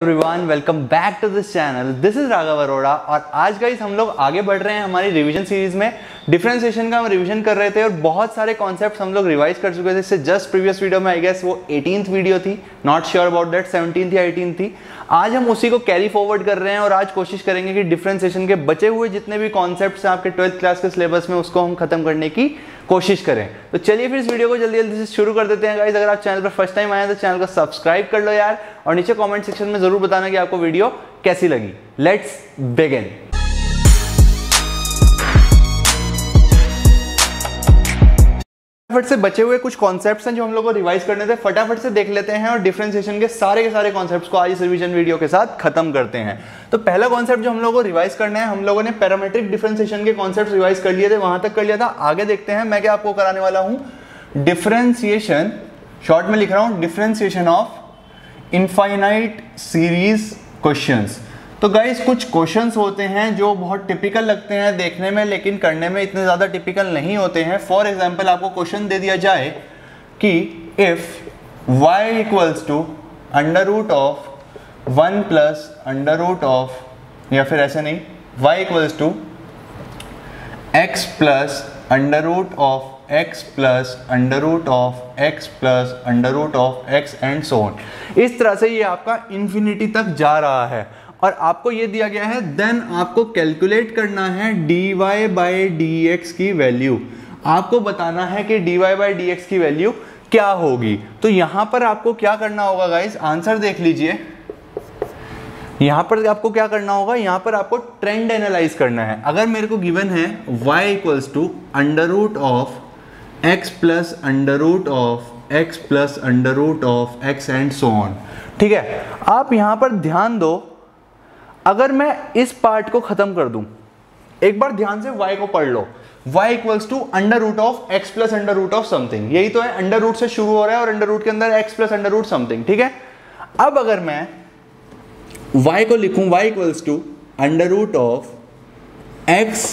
Everyone welcome back to this channel. This is Raghav Arora और आज guys हम लोग आगे बढ़ रहे हैं हमारी रिवीजन सीरीज में। डिफरेंशिएशन का हम रिवीजन कर रहे थे और बहुत सारे कॉन्सेप्ट्स हम लोग रिवाइज कर चुके थे। इससे जस्ट प्रीवियस वीडियो में आई गेस वो 18th वीडियो थी, not sure about that 17th या 18th थी। आज हम उसी को कैरी फॉरवर्ड कर रहे हैं और आज कोशिश करेंगे कि डिफरेंशिएशन के बचे हुए जितने भी कॉन्सेप्ट्स हैं आपके 12th क्लास के सिलेबस में उसको हम खत्म करने की कोशिश करें। तो चलिए फिर इस वीडियो को जल्दी जल्दी से शुरू कर देते हैं गाइस। अगर आप चैनल पर फर्स्ट टाइम आए तो चैनल को सब्सक्राइब कर लो यार, और नीचे कमेंट सेक्शन में जरूर बताना कि आपको वीडियो कैसी लगी। Let's begin. फटाफट से बचे हुए कुछ कॉन्सेप्ट्स हैं जो हम लोग को रिवाइज करने थे, फटाफट से देख लेते हैं और डिफरेंशिएशन के सारे कॉन्सेप्ट्स को आज इस रिवीजन वीडियो के साथ खत्म करते हैं। तो पहला कॉन्सेप्ट जो हम लोगों को रिवाइज करना है, हम लोगों ने पैरामीट्रिक डिफरेंशिएशन के कॉन्सेप्ट्स रिवाइज कर लिए थे, वहां तक कर लिया था। आगे देखते हैं मैं क्या आपको कराने वाला हूं। डिफरेंशिएशन, शॉर्ट में लिख रहा हूं, differentiation of infinite series questions. तो गाइस कुछ क्वेश्चंस होते हैं जो बहुत टिपिकल लगते हैं देखने में, लेकिन करने में इतने ज़्यादा टिपिकल नहीं होते हैं। फॉर एग्जांपल आपको क्वेश्चन दे दिया जाए कि if y equals to under root of 1 plus under root of, या फिर ऐसे नहीं, y equals to x plus under root of x plus under root of x plus under root of x and so on. इस तरह से ये आपका infinity तक जा रहा है और आपको ये दिया गया है, देन आपको कैलकुलेट करना है dy बाई dx की वैल्यू। आपको बताना है कि dy बाई dx की वैल्यू क्या होगी। तो यहां पर आपको क्या करना होगा गाइस, आंसर देख लीजिए। यहां पर आपको क्या करना होगा, यहां पर आपको ट्रेंड एनालाइज करना है। अगर मेरे को गिवन है y equals to under root of x plus under root of x plus under root of x and so on, ठीक है। आप यहां पर ध्यान दो, अगर मैं इस पार्ट को खत्म कर दूं, एक बार ध्यान से y को पढ़ लो, y equals to under root of x plus under root of something, यही तो है, अंडर रूट से शुरू हो रहा है और अंडर रूट के अंदर x plus under root something, ठीक है। अब अगर मैं y को लिखूं, y equals to under root of x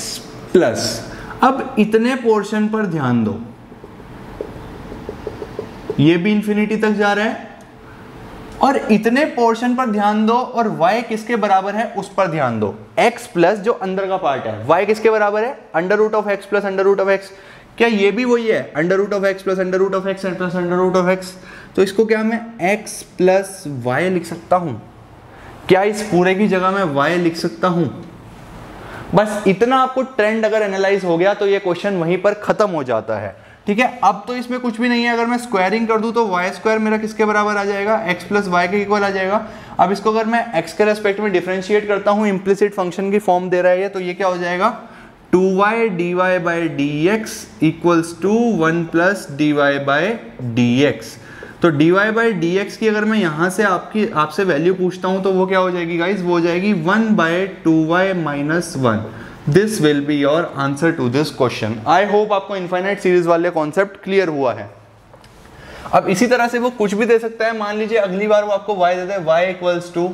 plus, अब इतने पोर्शन पर ध्यान दो, ये भी इंफिनिटी तक जा रहा है और इतने पोर्शन पर ध्यान दो, और y किसके बराबर है उस पर ध्यान दो। x प्लस जो अंदर का पार्ट है, y किसके बराबर है, under root of x plus under root of x। क्या ये भी वही है, under root of x plus under root of x plus under root of x। तो इसको क्या मैं x प्लस y लिख सकता हूं? क्या इस पूरे की जगह मैं y लिख सकता हूं? बस इतना आपको ट्रेंड अगर एनालाइज हो गया तो ये क्वेश्चन वहीं पर खत्म हो जाता है, ठीक है। अब तो इसमें कुछ भी नहीं है, अगर मैं स्क्वायरिंग कर दूं तो y स्क्वायर मेरा किसके बराबर आ जाएगा, x प्लस y के इक्वल आ जाएगा। अब इसको अगर मैं x के रेस्पेक्ट में डिफरेंशिएट करता हूं, इम्प्लिसिट फंक्शन की फॉर्म दे रहा है ये, तो ये क्या हो जाएगा, 2y dy by dx equals to 1 plus dy by dx। तो dy बाई dx की अगर मैं यहां से आपसे वैल्यू पूछता हूं तो वो क्या हो जाएगी गाइज, वो हो जाएगी 1 by 2y minus 1। This will be your answer to this question. I hope आपको इनफाइनाइट सीरीज वाले कॉन्सेप्ट क्लियर हुआ है। अब इसी तरह से वो कुछ भी दे सकता है, मान लीजिए अगली बार वो आपको y देता है, y equals to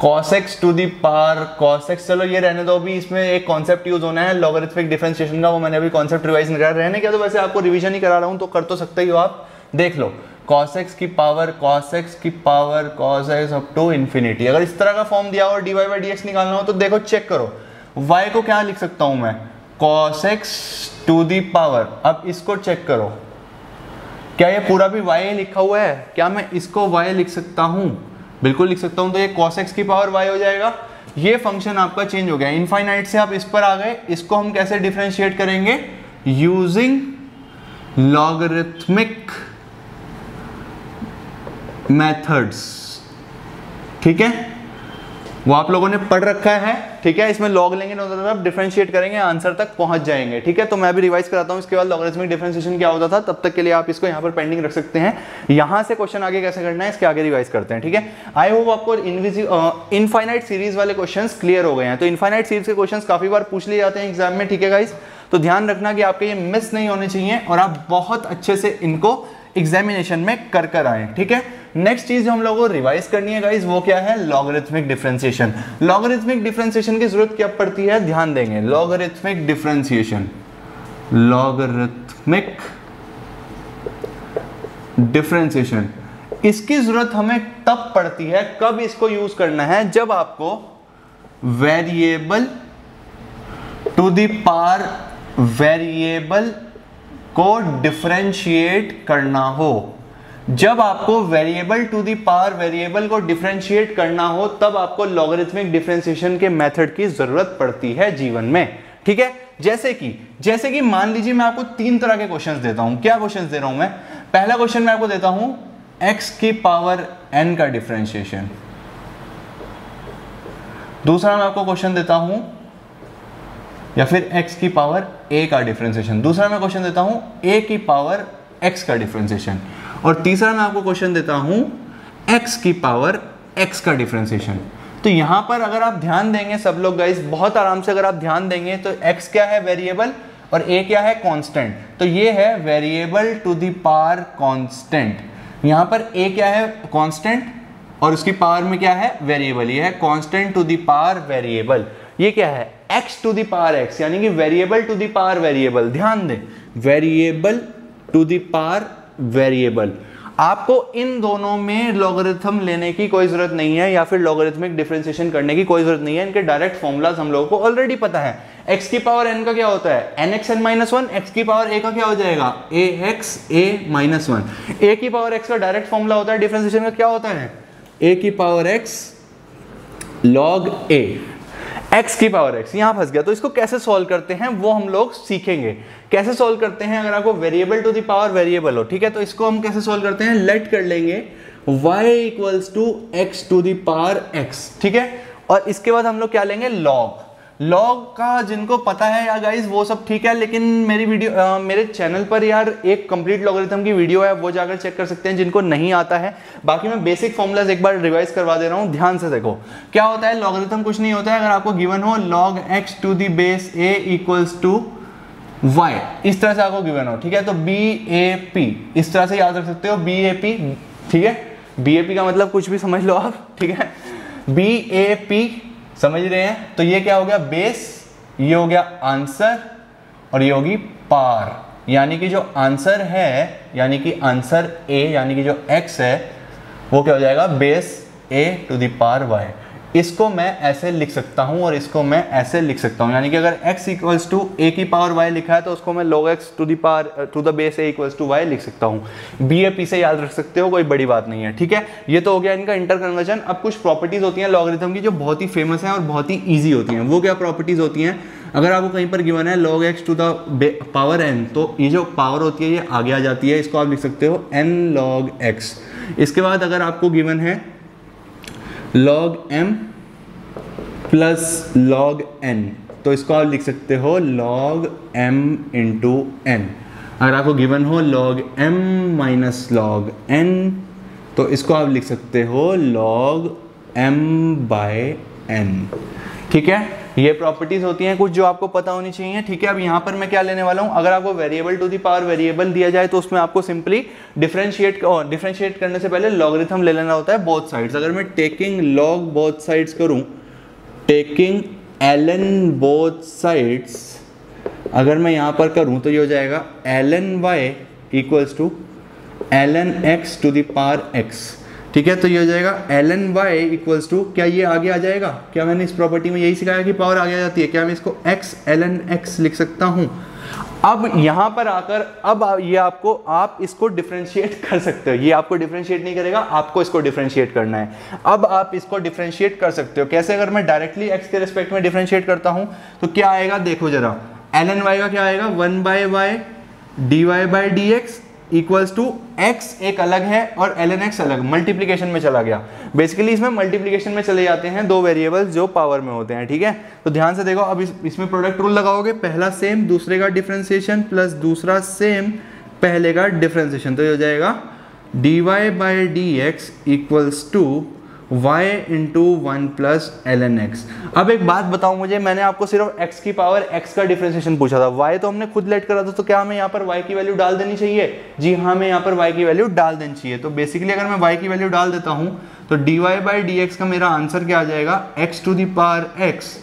cos x to the power cos x। चलो ये रहने दो, अभी इसमें एक कॉन्सेप्ट यूज होना है लॉगरिथमिक डिफरेंशिएशन का, वो मैंने अभी कॉन्सेप्ट रिवाइज नहीं करा, रहने क्या, तो वैसे आपको रिवीजन ही करा रहा हूं तो कर तो सकते ही हो आप, देख लो cos x की पावर cos x की power cos x up to infinity. अगर इस तरह का फॉर्म दिया और dy बाई dx निकालना हो तो देखो चेक करो, y को क्या लिख सकता हूं मैं, cos x to the power. अब इसको चेक करो, क्या ये पूरा भी y लिखा हुआ है, क्या मैं इसको y लिख सकता हूं, बिल्कुल लिख सकता हूं। तो ये cos x की पावर y हो जाएगा। ये फंक्शन आपका चेंज हो गया, इनफाइनाइट से आप इस पर आ गए। इसको हम कैसे डिफरेंशिएट करेंगे, यूजिंग लॉगरिथमिक मेथड्स, ठीक है, वो आप लोगों ने पढ़ रखा है, ठीक है। इसमें लॉग लेंगे ना, आप डिफरेंशिएट करेंगे, आंसर तक पहुंच जाएंगे, ठीक है। तो मैं भी रिवाइज कराता हूं इसके बाद लॉगरिथमिक डिफरेंशिएशन क्या होता था, तब तक के लिए आप इसको यहाँ पर पेंडिंग रख सकते हैं। यहां से क्वेश्चन आगे कैसे करना है इसके आगे रिवाइज करते हैं, ठीक है। आई होप आपको इनफाइनाइट सीरीज वाले क्वेश्चन क्लियर हो गए हैं। तो इनफाइनाइट सीरीज के क्वेश्चन काफी बार पूछ लिए जाते हैं एग्जाम में, ठीक है गाइस। तो ध्यान रखना कि आपके ये मिस नहीं होने चाहिए और आप बहुत अच्छे से इनको एग्जामिनेशन में कर आए, ठीक है। नेक्स्ट चीज जो हम लोगों को रिवाइज करनी है गाइस, वो क्या है, लॉगरिथमिक डिफरेंशिएशन। लॉगरिथमिक डिफरेंशिएशन की जरूरत क्या पड़ती है, ध्यान देंगे, लॉगरिथमिक डिफरेंशिएशन, लॉगरिथमिक डिफरेंशिएशन इसकी जरूरत हमें तब पड़ती है, कब इसको यूज करना है, जब आपको variable to the power variable को डिफरेंशिएट करना हो। जब आपको variable to the power variable को डिफरेंशिएट करना हो तब आपको लॉगरिथमिक डिफरेंशिएशन के मेथड की जरूरत पड़ती है जीवन में। ठीक है, जैसे कि मान लीजिए मैं आपको 3 तरह के क्वेश्चंस देता हूं। क्या क्वेश्चंस दे रहा हूं मैं? पहला क्वेश्चन मैं आपको देता हूं x की पावर n का डिफरेंशिएशन। दूसरा मैं आपको क्वेश्चन देता हूं या फिर x की पावर a का डिफरेंशिएशन। दूसरा मैं क्वेश्चन देता हूं a की पावर x का डिफरेंशिएशन। और तीसरा मैं आपको क्वेश्चन देता हूं x की पावर x का डिफरेंशिएशन। तो यहां पर अगर आप ध्यान देंगे सब लोग गाइस, बहुत आराम से अगर आप ध्यान देंगे तो x क्या है? वेरिएबल, और a क्या है? कांस्टेंट। तो ये है variable to the power constant. यहां पर a क्या है? कांस्टेंट, और उसकी पावर में क्या है? वेरिएबल। ये है constant to the power variable. ये क्या है? x to the power x, यानी कि variable to the power variable. ध्यान दें, variable to the power variable. आपको इन दोनों में लॉगरिथम लेने की कोई जरूरत नहीं है या फिर लॉगरिथमिक डिफरेंशिएशन करने की कोई जरूरत नहीं है। इनके डायरेक्ट फॉर्मूलाज हम लोगों को ऑलरेडी पता है। x की पावर n का क्या होता है? nxn-1। x की पावर a का क्या हो जाएगा? ax a-1। a की पावर x का डायरेक्ट फॉर्मूला होता है डिफरेंशिएशन का, क्या होता है? a की power x log a। x की पावर x यहां फंस गया, तो इसको कैसे सॉल्व करते हैं वो हम लोग सीखेंगे। कैसे सॉल्व करते हैं? अगर आपको variable to the power variable हो, ठीक है, तो इसको हम कैसे सॉल्व करते हैं? लेट कर लेंगे y equals to x to the power x, ठीक है। और इसके बाद हम लोग क्या लेंगे? लॉग का जिनको पता है यार गाइस वो सब ठीक है, लेकिन मेरी वीडियो मेरे चैनल पर यार एक कंप्लीट लॉगरिथम की वीडियो है, वो जाकर चेक कर सकते हैं जिनको नहीं आता है। बाकी मैं बेसिक फॉर्मूलाज एक बार रिवाइज करवा दे रहा हूँ, ध्यान से देखो। क्या होता है? लॉगरिथम कुछ नहीं होता है, अगर आपको गिवन हो log x to the base a equals to y, इस तरह से आपको गिवन हो, ठीक है, तो BAP इस तरह से याद रख सकते हो, BAP, ठीक है। BAP का मतलब कुछ भी समझ लो आप, ठीक है। BAP समझ रहे हैं? तो ये क्या हो गया? बेस, ये हो गया आंसर, और ये होगी पावर। यानी कि जो आंसर है, यानी कि आंसर a, यानी कि जो x है वो क्या हो जाएगा? Base a to the power y। इसको मैं ऐसे लिख सकता हूं और इसको मैं ऐसे लिख सकता हूं, यानी कि अगर x इक्वल्स टू a की पावर y लिखा है तो उसको मैं log x to the power to the base a equals to y लिख सकता हूं। BAP से याद रख सकते हो, कोई बड़ी बात नहीं है, ठीक है। ये तो हो गया इनका इंटर कन्वर्जन। अब कुछ प्रॉपर्टीज होती हैं लॉगरिथम की जो बहुत ही फेमस है और बहुत ही ईजी होती हैं। वो क्या प्रॉपर्टीज होती हैं? अगर आपको कहीं पर गिवन है log x to the power n, तो ये जो पावर होती है ये आगे आ जाती है, इसको आप लिख सकते हो n log x। इसके बाद अगर आपको गिवन है log m plus log n, तो इसको आप लिख सकते हो log m इंटू n। अगर आपको गिवन हो log m minus log n, तो इसको आप लिख सकते हो log m बाय n, ठीक है। ये प्रॉपर्टीज होती हैं कुछ जो आपको पता होनी चाहिए, ठीक है। अब यहाँ पर मैं क्या लेने वाला हूँ? अगर आपको variable to the power variable दिया जाए तो उसमें आपको सिंपली डिफरेंशिएट करने से पहले लॉगरिथम ले लेना होता है बोथ साइड्स। अगर मैं टेकिंग लॉग बोथ साइड्स करूँ, टेकिंग ln बोथ साइड्स अगर मैं यहाँ पर करूँ तो ये हो जाएगा ln y equals to ln x to the power x, ठीक है। तो ये हो जाएगा ln y इक्वल्स टू, क्या ये आगे आ जाएगा? क्या मैंने इस प्रॉपर्टी में यही सिखाया कि पावर आगे आ जाती है? क्या मैं इसको x ln x लिख सकता हूँ? अब यहाँ पर आकर अब ये आपको, आप इसको डिफरेंशिएट कर सकते हो। ये आपको डिफरेंशिएट नहीं करेगा, आपको इसको डिफरेंशिएट करना है। अब आप इसको डिफरेंशिएट कर सकते हो कैसे? अगर मैं डायरेक्टली x के रिस्पेक्ट में डिफरेंशिएट करता हूँ तो क्या आएगा? देखो जरा, ln y का क्या आएगा? 1 by y dy by dx equals to x एक अलग है और ln x अलग, मल्टीप्लीकेशन में चला गया। बेसिकली इसमें मल्टीप्लीकेशन में चले जाते हैं दो वेरिएबल्स जो पावर में होते हैं, ठीक है। तो ध्यान से देखो, अब इसमें प्रोडक्ट रूल लगाओगे, पहला सेम दूसरे का डिफरेंशिएशन प्लस दूसरा सेम पहले का डिफरेंशिएशन, तो ये हो जाएगा dy by dx equals to y into 1 plus ln x। अब एक बात बताओ मुझे, मैंने आपको सिर्फ x की पावर x का डिफरेंशिएशन पूछा था, y तो हमने खुद लेट करा था, तो क्या हमें यहाँ पर y की वैल्यू डाल देनी चाहिए? जी हाँ, हमें यहाँ पर y की वैल्यू डाल देनी चाहिए। तो बेसिकली अगर मैं y की वैल्यू डाल देता हूँ तो dy बाई dx का मेरा आंसर क्या आ जाएगा? x to the power x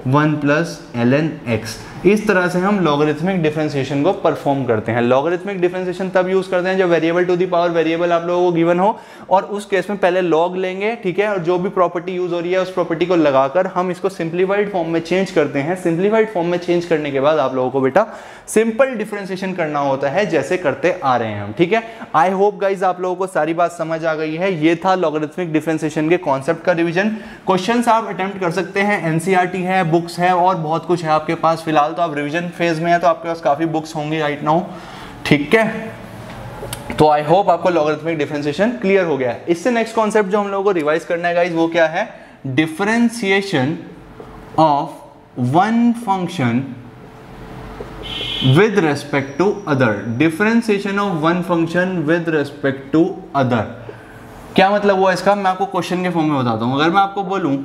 1 plus ln x। इस तरह से हम लॉगरिथमिक डिफरेंशिएशन को परफॉर्म करते हैं। लॉगरिथमिक डिफरेंशिएशन तब यूज करते हैं जब variable to the power variable आप लोगों को गिवन हो, और उस केस में पहले लॉग लेंगे, ठीक है, और जो भी प्रॉपर्टी यूज हो रही है उस प्रॉपर्टी को लगाकर हम इसको सिंप्लीफाइड फॉर्म में चेंज करते हैं। सिंप्लीफाइड फॉर्म में चेंज करने के बाद आप लोगों को बेटा सिंपल डिफरेंशिएशन करना होता है जैसे करते आ रहे हैं हम, ठीक है। आई होप गाइज आप लोगों को सारी बात समझ आ गई है। ये था लॉगरिथमिक डिफरेंशिएशन के कॉन्सेप्ट का रिवीजन। क्वेश्चंस आप अटेम्प्ट कर सकते हैं, एनसीईआरटी है, बुक्स है और बहुत कुछ है आपके पास। फिलहाल तो आप रिवीजन फेज में है तो आपके पास काफी बुक्स होंगी राइट नाउ, ठीक है। तो आई होप आपको लॉगरिथमिक डिफरेंशिएशन क्लियर हो गया है। इससे नेक्स्ट कॉन्सेप्ट जो हम लोगों को रिवाइज करना है गाइज वो क्या है, differentiation of one function with respect to other। differentiation of one function with respect to other क्या मतलब हुआ इसका, मैं आपको क्वेश्चन के फॉर्म में बताता हूं। अगर मैं आपको बोलूं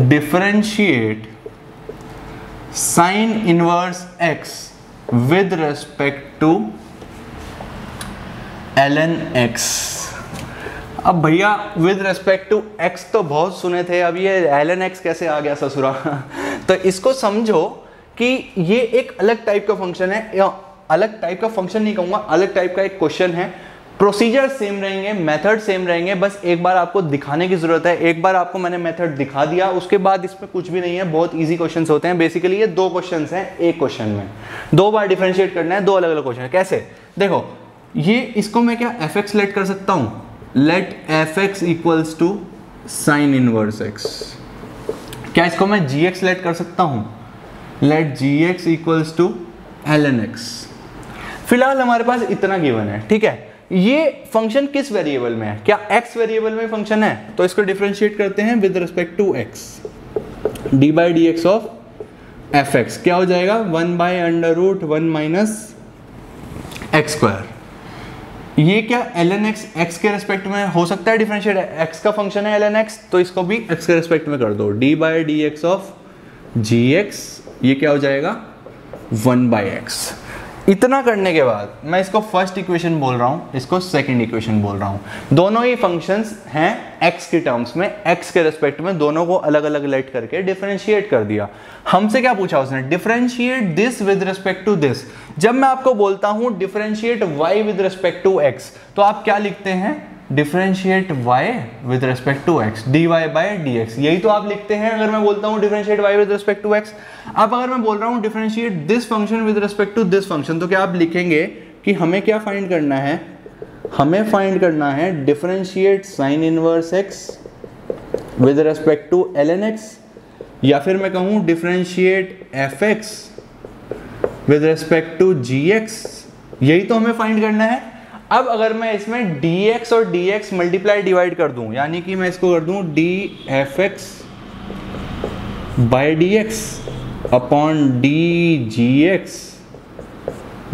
differentiate sine inverse x with respect to ln x। अब भैया विद रिस्पेक्ट टू x तो बहुत सुने थे, अब ये ln x कैसे आ गया ससुरा तो इसको समझो कि ये एक अलग टाइप का फंक्शन है, या अलग टाइप का फंक्शन नहीं कहूंगा, अलग टाइप का एक क्वेश्चन है। प्रोसीजर सेम रहेंगे, मेथड सेम रहेंगे, बस एक बार आपको दिखाने की जरूरत है। एक बार आपको मैंने मेथड दिखा दिया, उसके बाद इसमें कुछ भी नहीं है, बहुत इजी क्वेश्चंस होते हैं। बेसिकली ये दो क्वेश्चंस हैं एक क्वेश्चन में, दो बार डिफरेंशिएट करना है, दो अलग अलग क्वेश्चन है। कैसे देखो, ये इसको मैं क्या fx लेट कर सकता हूं, let fx equals to sine inverse x। क्या इसको मैं gx लेट कर सकता हूं, let gx equals to ln x। फिलहाल हमारे पास इतना गिवन है, ठीक है। ये फंक्शन किस वेरिएबल में है, क्या x वेरिएबल में फंक्शन है, तो इसको डिफरेंशिएट करते हैं with respect to x। D by d x of fx क्या हो जाएगा, 1/√1 माइनस एक्स स्क्वायर। ये क्या ln x x के रेस्पेक्ट में हो सकता है डिफरेंशिएट, x का फंक्शन है ln x, तो इसको भी x के रेस्पेक्ट में कर दो, D by d x of gx। ये क्या हो जाएगा 1/x। इतना करने के बाद मैं इसको फर्स्ट इक्वेशन बोल रहा हूं, इसको सेकंड इक्वेशन बोल रहा हूं। दोनों ही फंक्शंस हैं x के टर्म्स में, x के रेस्पेक्ट में, दोनों को अलग अलग लेट करके डिफरेंशिएट कर दिया। हमसे क्या पूछा उसने, differentiate this with respect to this. जब मैं आपको बोलता हूं differentiate y with respect to x, तो आप क्या लिखते हैं, differentiate y with respect to x, dy by dx। यही तो आप लिखते हैं अगर मैं बोलता हूं differentiate y with respect to x। अब अगर मैं बोल रहा हूं differentiate this function with respect to this function, तो क्या आप लिखेंगे कि हमें क्या फाइंड करना है, हमें फाइंड करना है differentiate sine inverse x with respect to ln x, या फिर मैं कहूं differentiate fx with respect to gx। यही तो हमें फाइंड करना है। अब अगर मैं इसमें dx और dx मल्टीप्लाई डिवाइड कर दूं, यानी कि मैं इसको कर दूं dfx by dx upon dgx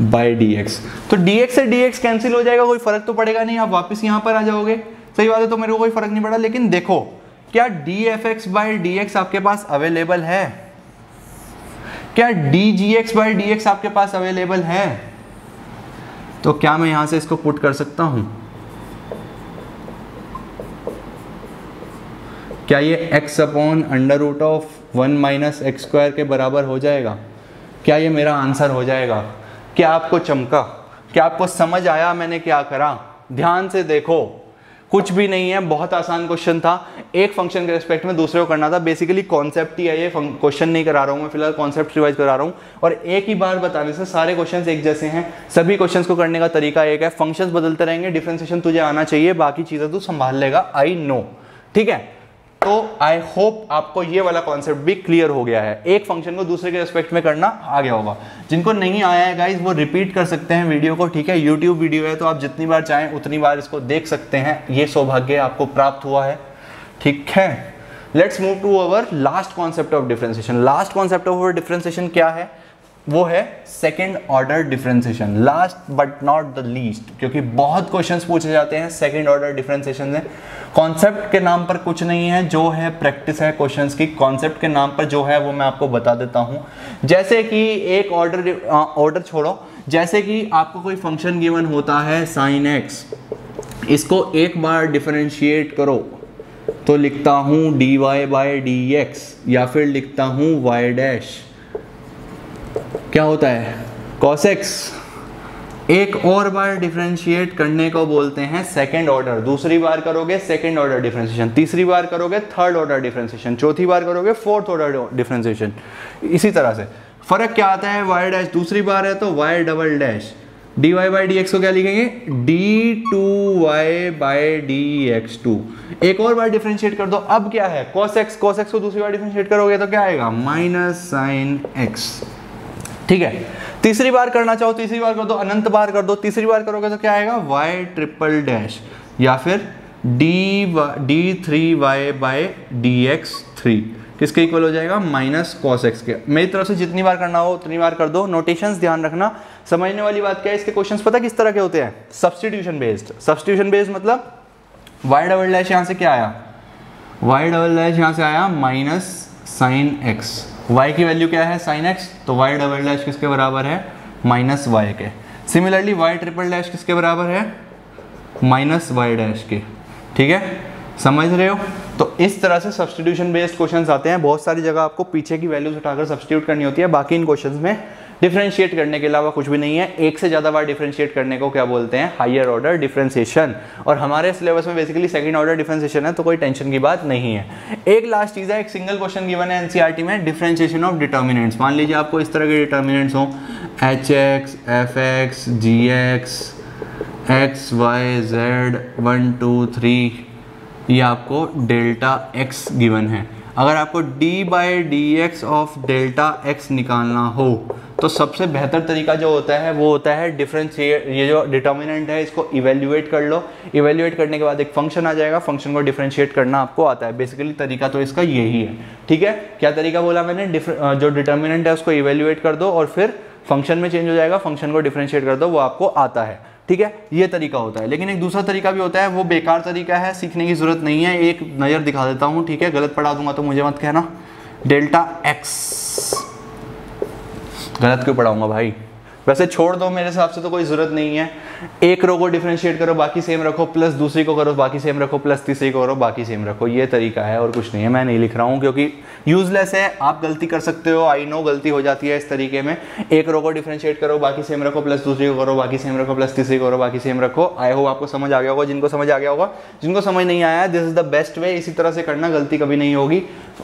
by dx, तो dx से dx कैंसिल हो जाएगा, कोई फर्क तो पड़ेगा नहीं, आप वापस यहां पर आ जाओगे। सही बात है, तो मेरे को कोई फर्क नहीं पड़ा। लेकिन देखो, क्या dfx बाय dx आपके पास अवेलेबल है, क्या dgx बाय dx आपके पास अवेलेबल है, तो क्या मैं यहां से इसको पुट कर सकता हूं, क्या ये x upon √1 minus x square के बराबर हो जाएगा, क्या ये मेरा आंसर हो जाएगा। क्या आपको चमका, क्या आपको समझ आया मैंने क्या करा, ध्यान से देखो, कुछ भी नहीं है, बहुत आसान क्वेश्चन था। एक फंक्शन के रिस्पेक्ट में दूसरे को करना था, बेसिकली कॉन्सेप्ट ही है ये, क्वेश्चन नहीं करा रहा हूं मैं, फिलहाल कॉन्सेप्ट रिवाइज करा रहा हूं। और एक ही बार बताने से सारे क्वेश्चंस एक जैसे हैं, सभी क्वेश्चंस को करने का तरीका एक है, फंक्शंस बदलते रहेंगे, डिफरेंशिएशन तुझे आना चाहिए, बाकी चीजें तू संभाल लेगा, आई नो, ठीक है। तो आई होप आपको ये वाला कॉन्सेप्ट भी क्लियर हो गया है, एक फंक्शन को दूसरे के रिस्पेक्ट में करना आ गया होगा। जिनको नहीं आया है गाइज वो रिपीट कर सकते हैं वीडियो को, ठीक है। यूट्यूब वीडियो है तो आप जितनी बार चाहें उतनी बार इसको देख सकते हैं, ये सौभाग्य आपको प्राप्त हुआ है, ठीक है। Let's move to our last concept of differentiation. Last concept of differentiation क्या है, वो है second order differentiation, last but not the least, क्योंकि बहुत क्वेश्चंस पूछे जाते हैं सेकंड ऑर्डर डिफरेंशिएशन में। कॉन्सेप्ट के नाम पर कुछ नहीं है, जो है प्रैक्टिस है क्वेश्चंस की, कॉन्सेप्ट के नाम पर जो है वो मैं आपको बता देता हूं। जैसे कि एक ऑर्डर छोड़ो, जैसे कि आपको कोई फंक्शन गिवन होता है sin x, इसको एक बार डिफरेंशिएट करो, तो लिखता हूँ dy बाई डी एक्स, या फिर लिखता हूँ y डैश क्या होता है cos x। एक और बार डिफरेंशिएट करने को बोलते हैं सेकंड ऑर्डर, दूसरी बार करोगे सेकंड ऑर्डर डिफरेंशिएशन, तीसरी बार करोगे थर्ड ऑर्डर डिफरेंशिएशन, चौथी बार करोगे फोर्थ ऑर्डर डिफरेंशिएशन। इसी तरह से फर्क क्या आता है, y डैश दूसरी बार है तो y double dash dy by d x को क्या लिखेंगे d2y बाई डी एक्स 2। एक और बार डिफरेंशिएट कर दो, अब क्या है cos x को दूसरी बार डिफरेंशिएट करोगे तो क्या आएगा माइनस साइन x। ठीक है, तीसरी बार करना चाहो तीसरी बार कर दो, अनंत बार कर दो, तीसरी बार करोगे तो क्या आएगा y ट्रिपल डैश, या फिर d3y बाई डी एक्स 3 किसके इक्वल हो जाएगा माइनस cos x के। मेरी तरफ से जितनी बार करना हो उतनी बार कर दो। नोटेशंस ध्यान रखना, समझने वाली बात क्या है, इसके क्वेश्चंस पता किस तरह के होते हैं, सब्स्टिट्यूशन बेस्ड। सब्स्टिट्यूशन बेस्ड मतलब y डबल डैश यहाँ से क्या आया, y डबल डैश यहाँ से आया माइनस साइन x, y की वैल्यू क्या है साइन x, तो y डबल डैश किसके बराबर है माइनस y के। सिमिलरली y ट्रिपल डैश किसके बराबर है माइनस y डैश के। ठीक है, समझ रहे हो। तो इस तरह से सब्स्टिट्यूशन बेस्ड क्वेश्चंस आते हैं, बहुत सारी जगह आपको पीछे की वैल्यूज उठाकर सब्स्टिट्यूट करनी होती है। बाकी इन क्वेश्चंस में डिफरेंशिएट करने के अलावा कुछ भी नहीं है। एक से ज़्यादा बार डिफरेंशिएट करने को क्या बोलते हैं हायर ऑर्डर डिफरेंशिएशन, और हमारे सिलेबस में बेसिकली सेकंड ऑर्डर डिफरेंशिएशन है, तो कोई टेंशन की बात नहीं है। एक लास्ट चीज़ है, एक सिंगल क्वेश्चन गिवन है एनसीईआरटी में, डिफरेंशिएशन ऑफ डिटर्मिनेंट्स। मान लीजिए आपको इस तरह के डिटर्मिनेंट्स हों hx, fx, gx, x, y, z 1 2 3, ये आपको डेल्टा x गिवन है। अगर आपको d by d x of delta x निकालना हो तो सबसे बेहतर तरीका जो होता है वो होता है डिफरेंशिएट, ये जो डिटर्मिनेंट है इसको इवेल्युएट कर लो। इवेल्युएट करने के बाद एक फंक्शन आ जाएगा, फंक्शन को डिफरेंशिएट करना आपको आता है। बेसिकली तरीका तो इसका यही है। ठीक है, क्या तरीका बोला मैंने, जो डिटर्मिनेंट है उसको इवेल्युएट कर दो और फिर फंक्शन में चेंज हो जाएगा, फंक्शन को डिफरेंशिएट कर दो, वो आपको आता है। ठीक है, ये तरीका होता है। लेकिन एक दूसरा तरीका भी होता है, वो बेकार तरीका है, सीखने की जरूरत नहीं है। एक नज़र दिखा देता हूँ, ठीक है, गलत पढ़ा दूंगा तो मुझे मत कहना। डेल्टा एक्स गलत क्यों पढ़ाऊंगा भाई, वैसे छोड़ दो, मेरे हिसाब से तो कोई ज़रूरत नहीं है। एक रो को डिफरेंशिएट करो बाकी सेम रखो, प्लस दूसरी को करो बाकी सेम रखो, प्लस तीसरी को करो बाकी सेम रखो, ये तरीका है और कुछ नहीं है। मैं नहीं लिख रहा हूँ क्योंकि यूजलेस है, आप गलती कर सकते हो, आई नो गलती हो जाती है इस तरीके में। एक रो को डिफरेंशिएट करो बाकी सेम रखो, प्लस दूसरी को करो बाकी सेम रखो, प्लस तीसरी को करो बाकी सेम रखो। आई होप आपको समझ आ गया होगा, जिनको समझ आ गया होगा, जिनको समझ नहीं आया this is the best way, इसी तरह से करना, गलती कभी नहीं होगी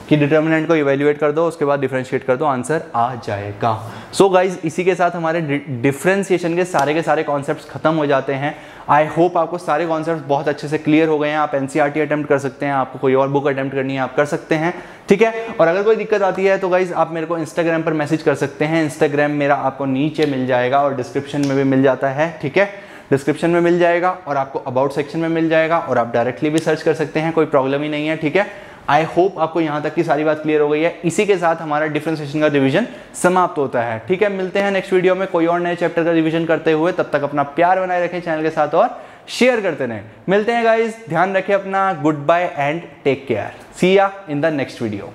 कि डिटर्मिनेंट को इवेल्युएट कर दो उसके बाद डिफरेंशिएट कर दो, आंसर आ जाएगा। सो गाइज, इसी के साथ हमारे डिफरेंशिएशन के सारे कॉन्सेप्ट्स खत्म हो जाते हैं। आई होप आपको सारे कॉन्सेप्ट्स बहुत अच्छे से क्लियर हो गए हैं। आप एनसीईआरटी अटेम्प्ट कर सकते हैं, आपको कोई और बुक अटेम्प्ट करनी है आप कर सकते हैं। ठीक है, और अगर कोई दिक्कत आती है तो गाइज आप मेरे को इंस्टाग्राम पर मैसेज कर सकते हैं। इंस्टाग्राम मेरा आपको नीचे मिल जाएगा और डिस्क्रिप्शन में भी मिल जाता है। ठीक है, डिस्क्रिप्शन में मिल जाएगा और आपको अबाउट सेक्शन में मिल जाएगा, और आप डायरेक्टली भी सर्च कर सकते हैं, कोई प्रॉब्लम ही नहीं है। ठीक है, आई होप आपको यहाँ तक की सारी बात क्लियर हो गई है। इसी के साथ हमारा डिफरेंशिएशन का रिवीजन समाप्त होता है। ठीक है, मिलते हैं नेक्स्ट वीडियो में कोई और नए चैप्टर का रिवीजन करते हुए। तब तक अपना प्यार बनाए रखें चैनल के साथ और शेयर करते रहें। मिलते हैं गाइज, ध्यान रखें अपना, good bye and take care, see ya in the next video.